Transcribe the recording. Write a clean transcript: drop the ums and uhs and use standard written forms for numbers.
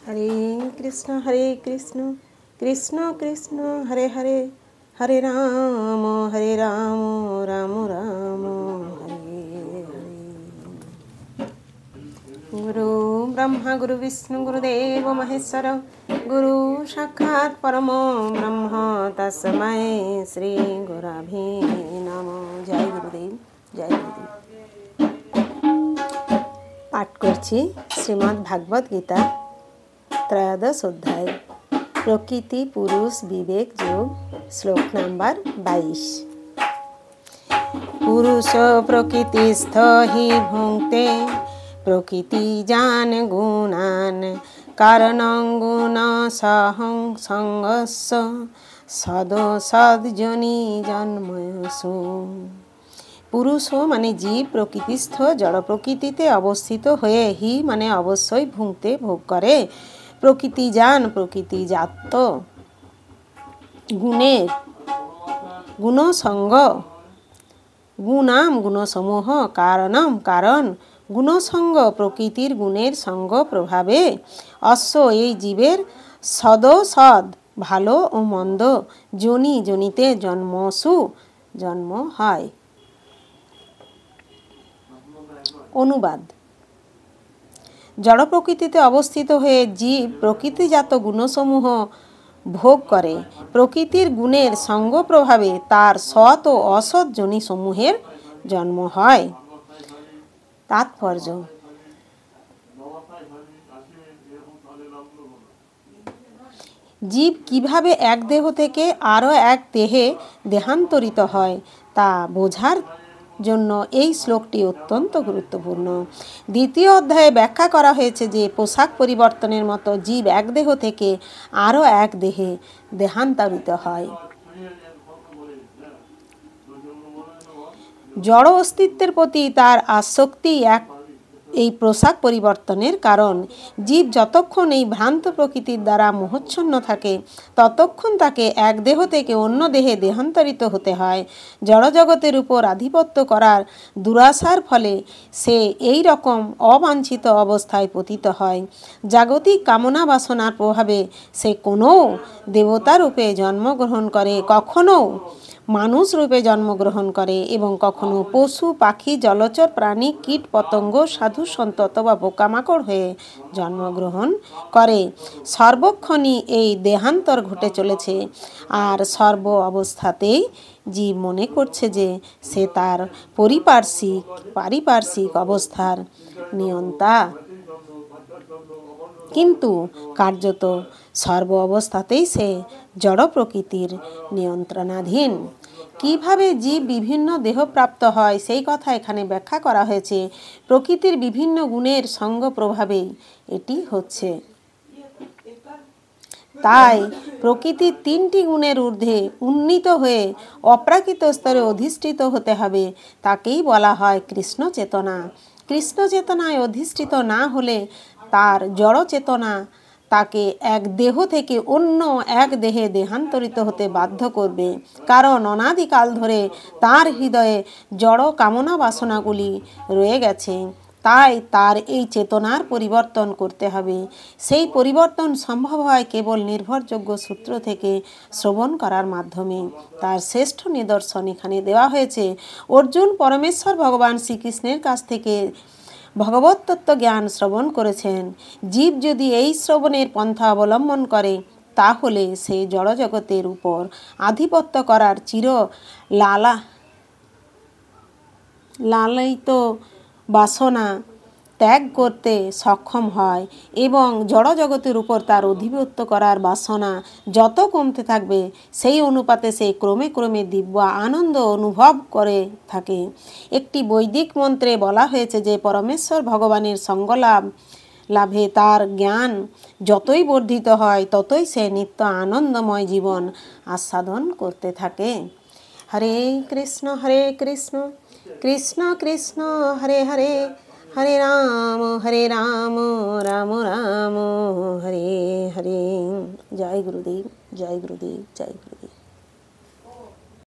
हरे कृष्ण कृष्ण कृष्ण हरे हरे हरे राम राम राम हरे हरे। गुरु ब्रह्मा गुरु विष्णु गुरुदेव महेश्वर गुरु साक्षात् परम ब्रह्म तस्मै श्री गुरवे नमः। जय गुरुदेव जय गुरुदेव। पाठ करछि श्रीमद् भागवत गीता त्रयोदश अध्याय प्रकृति पुरुष विवेक योग श्लोक नंबर 22। पुरुष प्रकृतिस्थ हि भुंक्ते प्रकृति जान गुणान कारणं गुण सहं संगस्य सदो सद्जनी जन्मसु। पुरुष माने जीव प्रकृतिस्थ जड़ प्रकृतिते अवस्थित हुए ही माने अवश्य भुंक्ते भोग करे प्रकृति जान प्रकृति जात गुणेर गुण संग गुणाम गुण समूह कारणम कारण गुण संग प्रकृतिर गुणेर संग प्रभावे अश्व এই জীবের সদ সদ ভালো ও মন্দ যোনি যোনিতে জন্মসু জন্ম হয়। অনুবাদ। জড় প্রকৃতিতে অবস্থিত হয়ে জীব প্রকৃতিজাত গুণসমূহ ভোগ করে প্রকৃতির গুণের সঙ্গ প্রভাবে তার সৎ ও অসৎ যোনিসমূহের জন্ম হয়। তাৎপর্য। জীব কিভাবে এক দেহ থেকে আরও এক দেহে দেহান্তরিত হয় তা বোঝার জন্য এই শ্লোকটি অত্যন্ত গুরুত্বপূর্ণ। দ্বিতীয় অধ্যায়ে ব্যাখ্যা করা হয়েছে যে পোশাক পরিবর্তনের মতো জীব এক দেহ থেকে আরও এক দেহে দেহান্তরিত হয়। জড় অস্তিত্বের প্রতি তার আসক্তি এই পোশাক পরিবর্তনের কারণ। জীব যতক্ষণ এই ভ্রান্ত প্রকৃতির দ্বারা মোহচ্ছন্ন থাকে ততক্ষণ তাকে এক দেহ থেকে অন্য দেহে দেহান্তরিত হতে হয়। জড়জগতের উপর আধিপত্য করার দুরাশার ফলে সে এই রকম অবাঞ্ছিত অবস্থায় পতিত হয়। জাগতিক কামনা বাসনার প্রভাবে সে কোনো দেবতা রূপে জন্মগ্রহণ করে, কখনো মানুষ রূপে জন্মগ্রহণ করে এবং কখনো পশু পাখি জলচর প্রাণী কীট পতঙ্গ সাধু সন্ত অথবা পোকামাকড় হয়ে জন্মগ্রহণ করে। সর্বক্ষণই এই দেহান্তর ঘটে চলেছে আর সর্ব অবস্থাতেই জীব মনে করছে যে সে তার পারিপার্শ্বিক অবস্থার নিয়ন্তা, কিন্তু কার্যত সর্ব অবস্থাতেই সে জড় প্রকৃতির নিয়ন্ত্রণাধীন। কিভাবে জীব বিভিন্ন দেহপ্রাপ্ত হয় সেই কথা এখানে ব্যাখ্যা করা হয়েছে। প্রকৃতির বিভিন্ন গুণের সঙ্গ প্রভাবেই এটি হচ্ছে। তাই প্রকৃতির তিনটি গুণের ঊর্ধ্বে উন্নীত হয়ে অপ্রাকৃত স্তরে অধিষ্ঠিত হতে হবে। তাকেই বলা হয় কৃষ্ণ চেতনা। কৃষ্ণ চেতনায় অধিষ্ঠিত না হলে তার জড় চেতনা তাকে এক দেহ থেকে অন্য এক দেহে দেহান্তরিত হতে বাধ্য করবে, কারণ অনাদিকাল ধরে তার হৃদয়ে জড় কামনা বাসনাগুলি রয়ে গেছে। তাই তার এই চেতনার পরিবর্তন করতে হবে। সেই পরিবর্তন সম্ভব হয় কেবল নির্ভরযোগ্য সূত্র থেকে শ্রবণ করার মাধ্যমে। তার শ্রেষ্ঠ নিদর্শন এখানে দেওয়া হয়েছে। অর্জুন পরমেশ্বর ভগবান শ্রীকৃষ্ণের কাছ থেকে ভগবত তত্ত্ব জ্ঞান শ্রবণ করেছেন। জীব যদি এই শ্রবণের পন্থা অবলম্বন করে তাহলে সে জড়জগতের উপর আধিপত্য করার লালিত বাসনা ত্যাগ করতে সক্ষম হয় এবং জড়জগতের উপর তার অধিপত্য করার বাসনা যত কমতে থাকবে সেই অনুপাতে সে ক্রমে ক্রমে দিব্য আনন্দ অনুভব করে থাকে। একটি বৈদিক মন্ত্রে বলা হয়েছে যে পরমেশ্বর ভগবানের সঙ্গ লাভে তার জ্ঞান যতই বর্ধিত হয় ততই সে নিত্য আনন্দময় জীবন আস্বাদন করতে থাকে। হরে কৃষ্ণ কৃষ্ণ কৃষ্ণ হরে হরে হরে রাম রাম রাম হরে হরে। জয় গুরুদেব জয় গুরুদেব জয় গুরুদেব।